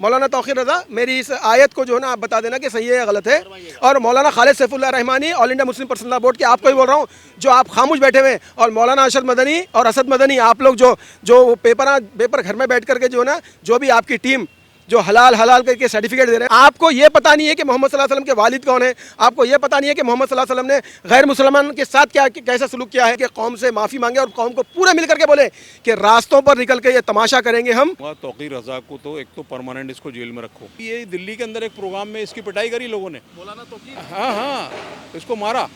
मौलाना तौक़ीर रज़ा मेरी इस आयत को जो है ना आप बता देना कि सही है या गलत है। और मौलाना Khalid Saifullah Rahmani all India Muslim personal board के आपको ही बोल रहा हूँ, जो आप खामोश बैठे हुए हैं, और मौलाना अरशद मदनी और असद मदनी, आप लोग जो पेपर घर में बैठ करके जो है ना, जो भी आपकी टीम जो हलाल करके सर्टिफिकेट दे रहे हैं, आपको ये पता नहीं है कि मोहम्मद सल्लल्लाहु अलैहि वसल्लम के वालिद कौन है, आपको ये पता नहीं है कि मोहम्मद सल्लल्लाहु अलैहि वसल्लम ने गैर मुसलमान के साथ कैसा सलूक किया है कि कौम से माफ़ी मांगे और कौम को पूरा मिल करके बोले कि रास्तों पर निकल के ये तमाशा करेंगे हम। तौक़ीर रज़ा को तो एक तो परमानेंट इसको जेल में रखो। ये दिल्ली के अंदर एक प्रोग्राम में इसकी पिटाई करी लोगों ने, मौलाना तौक़ीर, हाँ, इसको मारा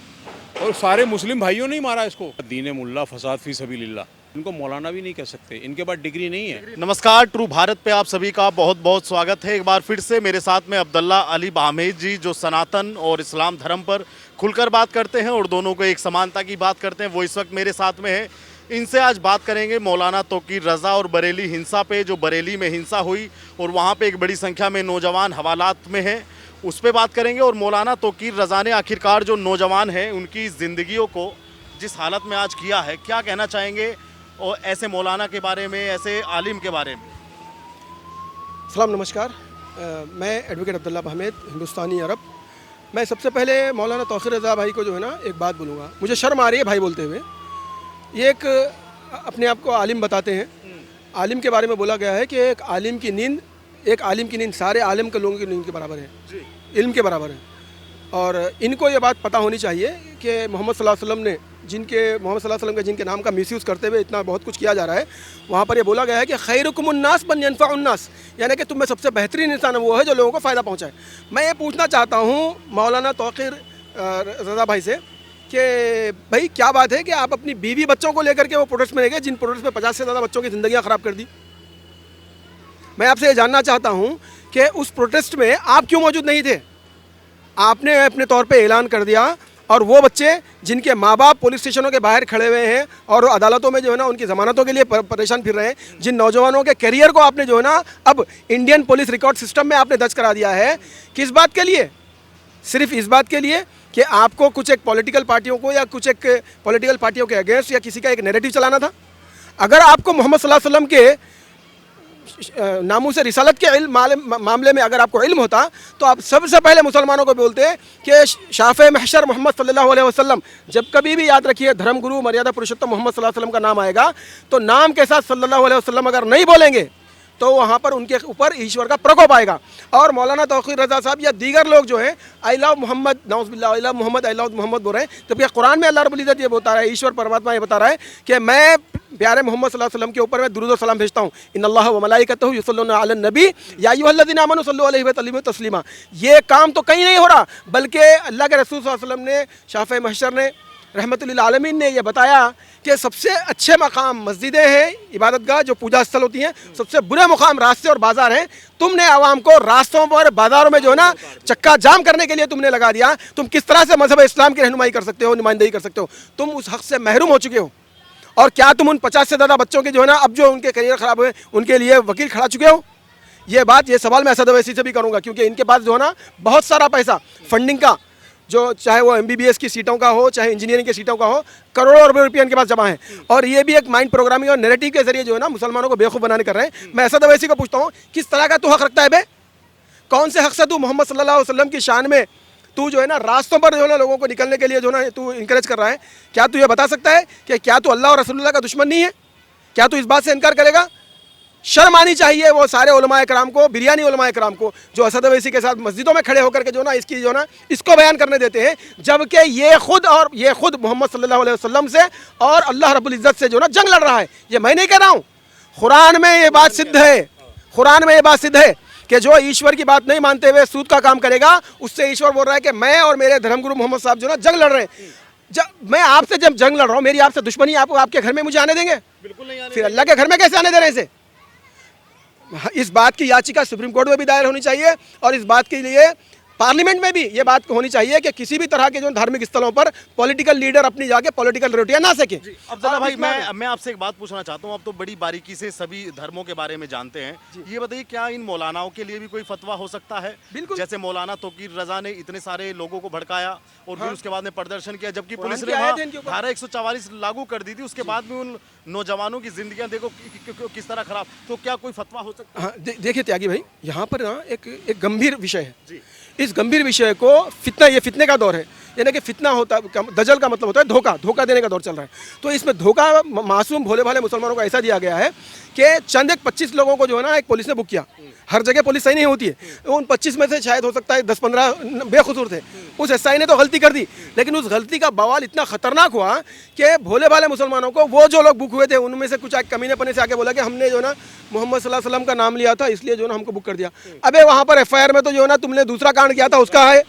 और सारे मुस्लिम भाइयों ने ही मारा इसको। दीन मुल्ला फसाद फी सबीलिल्लाह, इनको मौलाना भी नहीं कह सकते, इनके पास डिग्री नहीं है। नमस्कार, ट्रू भारत पे आप सभी का बहुत बहुत स्वागत है। एक बार फिर से मेरे साथ में अब्दुल्ला अली बाहमेद जी, जो सनातन और इस्लाम धर्म पर खुलकर बात करते हैं और दोनों को एक समानता की बात करते हैं, वो इस वक्त मेरे साथ में है। इनसे आज बात करेंगे मौलाना तौक़ीर रज़ा और बरेली हिंसा पे, जो बरेली में हिंसा हुई और वहाँ पे एक बड़ी संख्या में नौजवान हवालात में हैं, उस पर बात करेंगे। और मौलाना तौक़ीर रज़ा ने आखिरकार जो नौजवान हैं उनकी ज़िंदगियों को जिस हालत में आज किया है, क्या कहना चाहेंगे और ऐसे मौलाना के बारे में, ऐसे आलिम के बारे में? सलाम, नमस्कार। मैं एडवोकेट अब्दुल्ला बाहमेद, हिंदुस्तानी अरब। मैं सबसे पहले मौलाना तौक़ीर रज़ा भाई को जो है ना एक बात बोलूँगा, मुझे शर्म आ रही है भाई बोलते हुए। ये एक अपने आप को आलिम बताते हैं। आलिम के बारे में बोला गया है कि एक आलिम की नींद सारे आलिम के लोगों की नींद के बराबर है, इल्म के बराबर है। और इनको ये बात पता होनी चाहिए कि मोहम्मद सल्लल्लाहु अलैहि वसल्लम ने मोहम्मद सल्लल्लाहु अलैहि वसल्लम के जिनके नाम का मिसयूज़ करते हुए इतना बहुत कुछ किया जा रहा है, वहाँ पर ये बोला गया है कि खैरुकुमुन्नास मन यनफ़उन्नास, यानी कि तुम में सबसे बेहतरीन इंसान वो है जो लोगों को फ़ायदा पहुँचाए। मैं ये पूछना चाहता हूँ मौलाना तौक़ीर रज़ा भाई से कि भाई क्या बात है कि आप अपनी बीवी बच्चों को लेकर के वो प्रोटेस्ट में गए, जिन प्रोटेस्ट में 50 से ज़्यादा बच्चों की ज़िंदगियाँ ख़राब कर दी। मैं आपसे ये जानना चाहता हूँ कि उस प्रोटेस्ट में आप क्यों मौजूद नहीं थे? आपने अपने तौर पे ऐलान कर दिया, और वो बच्चे जिनके माँ बाप पुलिस स्टेशनों के बाहर खड़े हुए हैं और अदालतों में जो है ना उनकी ज़मानतों के लिए परेशान फिर रहे हैं, जिन नौजवानों के करियर को आपने जो है ना अब इंडियन पुलिस रिकॉर्ड सिस्टम में आपने दर्ज करा दिया है, किस बात के लिए? सिर्फ इस बात के लिए कि आपको कुछ एक पॉलिटिकल पार्टियों को या कुछ एक पॉलिटिकल पार्टियों के अगेंस्ट या किसी का एक नैरेटिव चलाना था। अगर आपको मोहम्मद सल्लल्लाहु अलैहि वसल्लम के नामूस रिसालत के मामले में अगर आपको इल्म होता तो आप सबसे पहले मुसलमानों को बोलते कि शाफ़े महशर मोहम्मद सल्लल्लाहु अलैहि वसल्लम। जब कभी भी याद रखिए, धर्मगुरु मर्यादा पुरुषोत्तम मोहम्मद सल्लल्लाहु अलैहि वसल्लम का नाम आएगा तो नाम के साथ सल्लल्लाहु अलैहि वसल्लम अगर नहीं बोलेंगे तो वहाँ पर उनके ऊपर ईश्वर का प्रकोप आएगा। और मौलाना तौक़ीर रज़ा साहब या दीगर लोग जो हैं आई लव मोहम्मद, नाउज़ुबिल्लाह, I love Mohammad, I love Mohammad बोल रहे हैं, तो कुरान में अल्लाह रब्बुल इज़्ज़त ये बता रहा है, ईश्वर परमात्मा ये बता रहा है कि मैं प्यारे मोहम्मद सल्लल्लाहु अलैहि वसल्लम के ऊपर मैं दुरूद और सलाम भेजता हूँ। इन्नल्लाह व मलाइकतहु युसल्लूना अलन नबी या अय्युहल्लज़ीना आमनू सल्लु अलैहि व सल्लिमू तस्लीमा। ये काम तो कहीं नहीं हो रहा, बल्कि अल्लाह के रसूल सल्लल्लाहु अलैहि वसल्लम ने, शाफ़े महशर ने, रहमतुल्लिल आलमीन ने यह बताया कि सबसे अच्छे मकाम मस्जिदें हैं, इबादतगाह जो पूजा स्थल होती हैं, सबसे बुरे मुकाम रास्ते और बाज़ार हैं। तुमने आवाम को रास्तों पर, बाज़ारों में जो है ना चक्का जाम करने के लिए तुमने लगा दिया। तुम किस तरह से मज़हब इस्लाम की रहनुमाई कर सकते हो, नुमाइंदगी कर सकते हो? तुम उस हक़ से महरूम हो चुके हो। और क्या तुम उन 50 से ज़्यादा बच्चों के जो है ना अब जो उनके करियर ख़राब हुए उनके लिए वकील खड़ा चुके हो? ये सवाल मैं असद अवैसी से भी करूँगा, क्योंकि इनके पास जो है ना बहुत सारा पैसा फंडिंग का, जो चाहे वो MBBS की सीटों का हो, चाहे इंजीनियरिंग की सीटों का हो, करोड़ों रुपये इनके पास जमा है। और ये भी एक माइंड प्रोग्रामिंग और नैरेटिव के जरिए जो है ना मुसलमानों को बेवकूफ़ बनाने कर रहे हैं। मैं असद अवैसी को पूछता हूँ, किस तरह का तू हक़ रखता है बे? कौन से हक़ से तू मोहम्मद सल्लल्लाहु अलैहि वसल्लम की शान में तू जो है ना रास्तों पर जो है ना लोगों को निकलने के लिए जो है ना तू इंकरेज कर रहा है? क्या तू ये बता सकता है कि क्या तू अल्लाह और रसूलुल्लाह का दुश्मन नहीं है? क्या तू इस बात से इनकार करेगा? शर्म आनी चाहिए वो सारे उलमाए कराम को, बिरयानी उलमाए कराम को, जो असद अवैसी के साथ मस्जिदों में खड़े होकर के जो ना इसकी जो ना इसको बयान करने देते हैं, जबकि ये खुद मोहम्मद सल्लल्लाहु अलैहि वसल्लम से और अल्लाह रब्बुल इज़्ज़त से जो ना जंग लड़ रहा है। ये मैं नहीं कह रहा हूँ, कुरान में ये बात सिद्ध है, कुरान में ये बात सिद्ध है कि जो ईश्वर की बात नहीं मानते हुए सूद का काम करेगा, उससे ईश्वर बोल रहा है कि मैं और मेरे धर्मगुरु मोहम्मद साहब जो ना जंग लड़ रहे हैं। मैं आपसे जब जंग लड़ रहा हूँ, मेरी आपसे दुश्मनी, आपको आपके घर में मुझे आने देंगे? बिल्कुल नहीं। फिर अल्लाह के घर में कैसे आने दे रहे हैं इसे? इस बात की याचिका सुप्रीम कोर्ट में भी दायर होनी चाहिए और इस बात के लिए पार्लियामेंट में भी ये बात होनी चाहिए कि किसी भी तरह के जो धार्मिक स्थलों पर पॉलिटिकल लीडर अपनी जाके पॉलिटिकल रोटियां ना सके। अब्दुल्ला भाई, मैं आपसे एक बात पूछना चाहता हूँ, आप तो बड़ी बारीकी से सभी धर्मों के बारे में जानते हैं, ये बताइए क्या इन मौलानाओं के लिए भी कोई फतवा हो सकता है? बिल्कुल। जैसे मौलाना तौकीर रजा ने इतने सारे लोगों को भड़काया और फिर उसके बाद में प्रदर्शन किया, जबकि पुलिस ने कुरान की आयत है वहाँ इनके ऊपर। धारा 144 लागू कर दी थी, उसके बाद में उन नौजवानों की जिंदगियां देखो किस तरह खराब, तो क्या कोई फतवा हो सकता है? हाँ, देखिए त्यागी भाई, यहाँ पर ना एक गंभीर विषय है। इस गंभीर विषय को फितना, ये फितने का दौर है, यानी कि फितना होता है, दजल का मतलब होता है धोखा देने का दौर चल रहा है। तो इसमें धोखा मासूम भोले भाले मुसलमानों को ऐसा दिया गया है कि चंद एक 25 लोगों को जो है ना एक पुलिस ने बुक किया। हर जगह पुलिस सही नहीं होती है, उन 25 में से शायद हो सकता है 10-15 बेकसूर थे। उस एसआई ने तो गलती कर दी, लेकिन उस गलती का बवाल इतना खतरनाक हुआ कि भोले भाले मुसलमानों को वो जो लोग बुक हुए थे उनमें से कुछ कमीने पने से आके बोला कि हमने जो ना मोहम्मद सल्लल्लाहु अलैहि वसल्लम का नाम लिया था, इसलिए जो ना हमको बुक कर दिया। अबे वहाँ पर एफआईआर में तो जो ना तुमने दूसरा कांड किया था उसका है।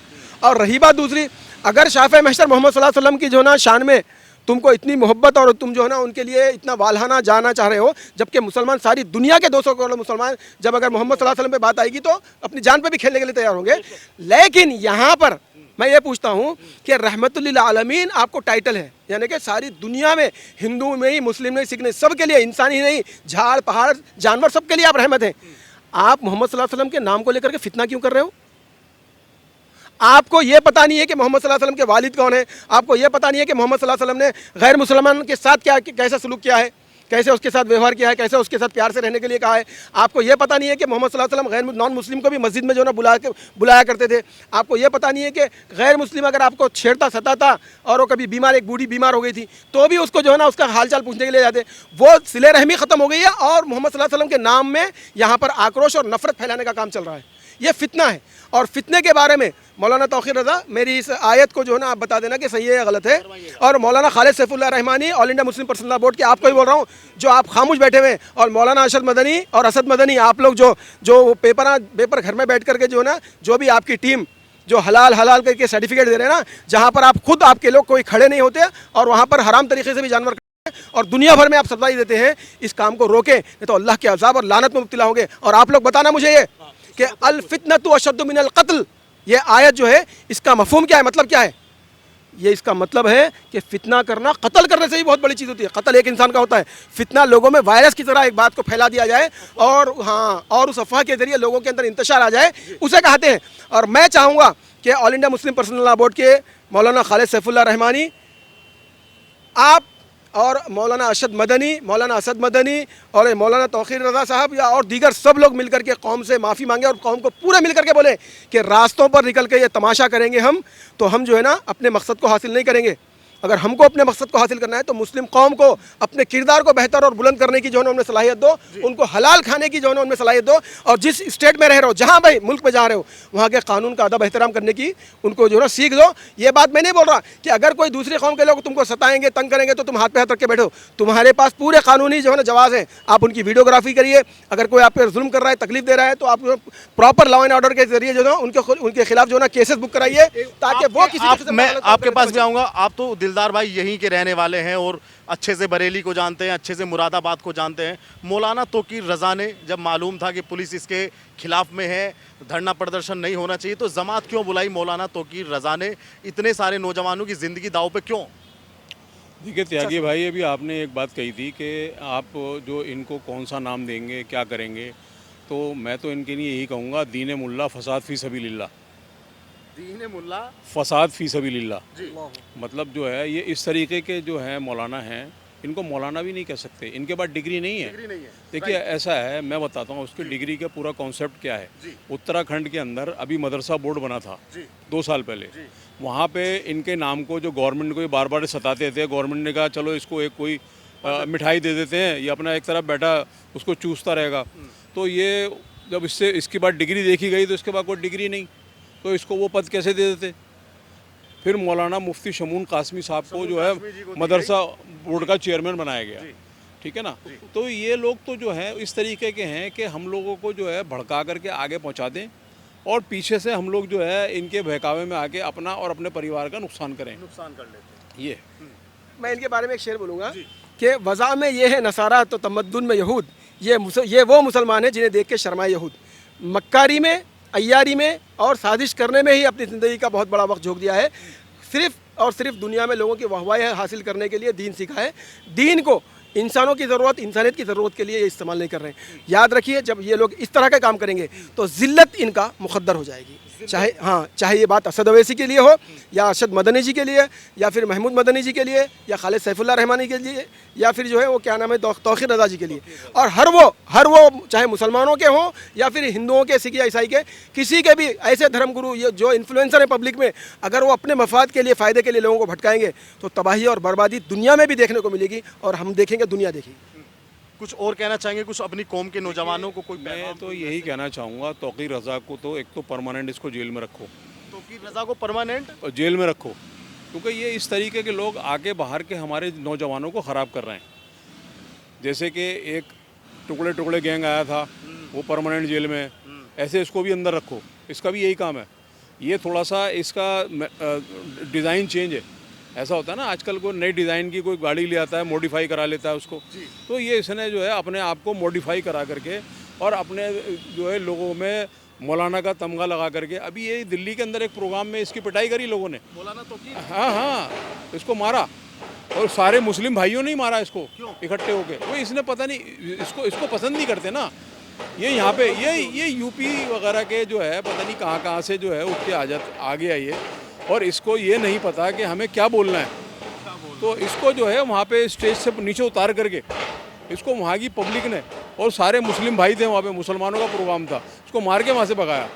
और रही बात दूसरी, अगर शाफ़े महशर मोहम्मद सल्लल्लाहु अलैहि वसल्लम की जो ना शान में तुमको इतनी मोहब्बत और तुम जो है ना उनके लिए इतना वालहाना जाना चाह रहे हो, जबकि मुसलमान सारी दुनिया के 200 करोड़ मुसलमान जब अगर मोहम्मद सल्लल्लाहु अलैहि वसल्लम पे बात आएगी तो अपनी जान पे भी खेलने के लिए तैयार होंगे। लेकिन यहाँ पर मैं ये पूछता हूँ कि रहमतुल लिल आलमीन आपको टाइटल है, यानी कि सारी दुनिया में, हिंदू में ही, मुस्लिम में, सिख में, सब के लिए, इंसान ही नहीं, झाड़ पहाड़ जानवर सब के लिए आप रहमत हैं। आप मोहम्मद सल्लल्लाहु अलैहि वसल्लम के नाम को लेकर के फितना क्यों कर रहे हो? आपको ये पता नहीं है कि मोहम्मद सल्लल्लाहु अलैहि वसल्लम के वालिद कौन है? आपको ये पता नहीं है कि मोहम्मद सल्लल्लाहु अलैहि वसल्लम ने गैर मुसलमान के साथ क्या कैसा सलूक किया है, कैसे उसके साथ व्यवहार किया है, कैसे उसके साथ प्यार से रहने के लिए कहा है? आपको ये पता नहीं है कि मोहम्मद सल्लल्लाहु अलैहि वसल्लम गैर नॉन मुस्लिम को भी मस्जिद में जो ना बुलाया करते थे? आपको ये पता नहीं है कि गैर मुस्लिम अगर आपको छेड़ता सताता और वो कभी बीमार, एक बूढ़ी बीमार हो गई थी तो भी उसको जो है ना उसका हालचाल पूछने के लिए जाते? वो सिले रहमी ख़त्म हो गई है और मोहम्मद सल्लल्लाहु अलैहि वसल्लम के नाम में यहाँ पर आक्रोश और नफरत फैलाने का काम चल रहा है। ये फितना है। और फितने के बारे में मौलाना तौकीर रज़ा, मेरी इस आयत को जो है ना आप बता देना कि सही है या गलत है। और मौलाना Khalid Saifullah Rahmani, all India Muslim personal law board के, आपको ही बोल रहा हूँ जो आप खामोश बैठे हुए हैं, और मौलाना अरशद मदनी और असद मदनी, आप लोग जो पेपर घर में बैठ करके जो है ना, जो भी आपकी टीम जो हलाल करके सर्टिफिकेट दे रहे हैं ना, जहाँ पर आप खुद आपके लोग कोई खड़े नहीं होते और वहाँ पर हराम तरीके से भी जानवर और दुनिया भर में आप सफाई देते हैं, इस काम को रोके, नहीं तो अल्लाह के अज़ाब और लानत में मुब्तला होंगे। और आप लोग बताना मुझे ये कि अल फितनतु अशद्दु मिनल क़त्ल, ये आयत जो है इसका मफ़हूम क्या है, मतलब क्या है? ये इसका मतलब है कि फितना करना कत्ल करने से ही बहुत बड़ी चीज़ होती है। कत्ल एक इंसान का होता है, फितना लोगों में वायरस की तरह एक बात को फैला दिया जाए और हाँ, और उस अफवाह के जरिए लोगों के अंदर इंतशार आ जाए, उसे कहते हैं। और मैं चाहूँगा कि all India Muslim personal law board के मौलाना खालिद सैफुल्लाह रहमानी, आप और मौलाना असद मदनी और मौलाना तौकीर रज़ा साहब या और दीगर सब लोग मिलकर के कौम से माफ़ी मांगे और कौम को पूरा मिलकर के बोले कि रास्तों पर निकल के ये तमाशा करेंगे हम, तो हम जो है ना अपने मकसद को हासिल नहीं करेंगे। अगर हमको अपने मकसद को हासिल करना है तो मुस्लिम कौम को अपने किरदार को बेहतर और बुलंद करने की जो है उनमें सलाहियत दो, उनको हलाल खाने की जो है उनमें सलाहियत दो, और जिस स्टेट में रह रहे हो, जहाँ भाई मुल्क में जा रहे हो, वहाँ के कानून का अदब एहतराम करने की उनको जो है सीख दो। ये बात मैं नहीं बोल रहा कि अगर कोई दूसरी कौम के लोग तुमको सताएंगे, तंग करेंगे तो तुम हाथ पे हाथ रख के बैठो। तुम्हारे पास पूरे कानूनी जो है ना जवाब है, आप उनकी वीडियोग्राफी करिए। अगर कोई आप पे जुल्म कर रहा है, तकलीफ दे रहा है, तो आप प्रॉपर लॉ एंड ऑर्डर के जरिए जो है उनके खिलाफ जो है ना केसेस बुक कराइए, ताकि वो किसी मैं आपके पास भी आऊँगा। आप तो दिलदार भाई यहीं के रहने वाले हैं और अच्छे से बरेली को जानते हैं, अच्छे से मुरादाबाद को जानते हैं। मौलाना तौकीर रज़ा ने जब मालूम था कि पुलिस इसके खिलाफ में है, धरना प्रदर्शन नहीं होना चाहिए, तो जमात क्यों बुलाई मौलाना तौकीर रज़ा ने? इतने सारे नौजवानों की ज़िंदगी दाव पे क्यों? देखिए त्यागी भाई, अभी आपने एक बात कही थी कि आप जो इनको कौन सा नाम देंगे, क्या करेंगे, तो मैं तो इनके लिए यही कहूँगा, दीन मुल्ला फसाद फ़ी सबीलिल्लाह। दीन मुल्ला फसाद फ़ी सबीलिल्लाह मतलब जो है ये इस तरीके के जो है मौलाना हैं, इनको मौलाना भी नहीं कह सकते, इनके पास डिग्री नहीं है। देखिए ऐसा है, मैं बताता हूँ उसकी डिग्री का पूरा कॉन्सेप्ट क्या है। उत्तराखंड के अंदर अभी मदरसा बोर्ड बना था 2 साल पहले, वहाँ पे इनके नाम को जो गवर्नमेंट को ये बार बार सताते थे, गवर्नमेंट ने कहा चलो इसको एक कोई मिठाई दे देते हैं, ये अपना एक तरफ बैठा उसको चूसता रहेगा। तो ये जब इसके बाद डिग्री देखी गई तो इसके बाद कोई डिग्री नहीं, तो इसको वो पद कैसे दे देते? फिर मौलाना मुफ्ती शमून कासमी साहब को जो है मदरसा बोर्ड का चेयरमैन बनाया गया, ठीक है ना। तो ये लोग तो जो है इस तरीके के हैं कि हम लोगों को जो है भड़का करके आगे पहुंचा दें और पीछे से हम लोग जो है इनके बहकावे में आके अपना और अपने परिवार का नुकसान कर लेते हैं। ये मैं इनके बारे में एक शेर बोलूँगा कि वज़ा में ये है नसारा तो तमद्दुन में यहूद, ये वो मुसलमान हैं जिन्हें देख के शर्माए यहूद। मक्कारी में अय्यारी में और साजिश करने में ही अपनी ज़िंदगी का बहुत बड़ा वक्त झोंक दिया है। सिर्फ और सिर्फ दुनिया में लोगों की वाहवाही हासिल करने के लिए दीन सीखा है। दीन को इंसानों की ज़रूरत, इंसानियत की ज़रूरत के लिए ये इस्तेमाल नहीं कर रहे हैं। याद रखिए, जब ये लोग इस तरह का काम करेंगे तो ज़िल्लत इनका मुक़द्दर हो जाएगी। चाहे ये बात असद अवैसी के लिए हो, या अरशद मदनी जी के लिए, या फिर महमूद मदनी जी के लिए, या खालिद सैफुल्लाह रहमानी के लिए, या फिर जो है वो क्या नाम है तौक़ीर रज़ा जी के लिए। और हर वो चाहे मुसलमानों के हों या फिर हिंदुओं के, सिख या ईसाई के, किसी के भी ऐसे धर्मगुरु ये जो इन्फ्लुएंसर है पब्लिक में, अगर वो अपने मफाद के लिए, फ़ायदे के लिए लोगों को भटकाएंगे तो तबाही और बर्बादी दुनिया में भी देखने को मिलेगी, और हम देखेंगे, दुनिया देखेगी। कुछ और कहना चाहेंगे, कुछ अपनी कौम के नौजवानों को कोई मैं तो यही कहना चाहूँगा, तौक़ीर रज़ा को तो एक तो परमानेंट इसको जेल में रखो, तौक़ीर रज़ा को परमानेंट और जेल में रखो, क्योंकि ये इस तरीके के लोग आगे बाहर के हमारे नौजवानों को ख़राब कर रहे हैं। जैसे कि एक टुकड़े टुकड़े गैंग आया था, वो परमानेंट जेल में, ऐसे इसको भी अंदर रखो, इसका भी यही काम है। ये थोड़ा सा इसका डिज़ाइन चेंज है। ऐसा होता है ना, आजकल कोई नई डिज़ाइन की कोई गाड़ी ले आता है, मॉडिफाई करा लेता है उसको, तो ये इसने जो है अपने आप को मॉडिफाई करा करके और अपने जो है लोगों में मौलाना का तमगा लगा करके, अभी ये दिल्ली के अंदर एक प्रोग्राम में इसकी पिटाई करी लोगों ने, मौलाना तो की हाँ, इसको मारा, और सारे मुस्लिम भाइयों ने ही मारा इसको इकट्ठे होके। वो इसने पता नहीं, इसको पसंद नहीं करते ना ये, यहाँ पे ये यूपी वगैरह के जो है पता नहीं कहाँ से जो है उठ के आ गया ये, और इसको ये नहीं पता कि हमें क्या बोलना है। तो इसको जो है वहाँ पे स्टेज से नीचे उतार करके इसको वहाँ की पब्लिक ने, और सारे मुस्लिम भाई थे वहाँ पे, मुसलमानों का प्रोग्राम था, इसको मार के वहाँ से भगाया।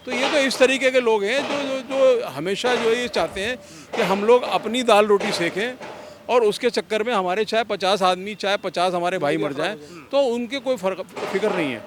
तो ये तो इस तरीके के लोग हैं जो हमेशा जो ये चाहते हैं कि हम लोग अपनी दाल रोटी सेकें, और उसके चक्कर में हमारे चाहे 50 आदमी, चाहे 50 हमारे भाई मर जाएं, तो उनके कोई फिक्र नहीं है।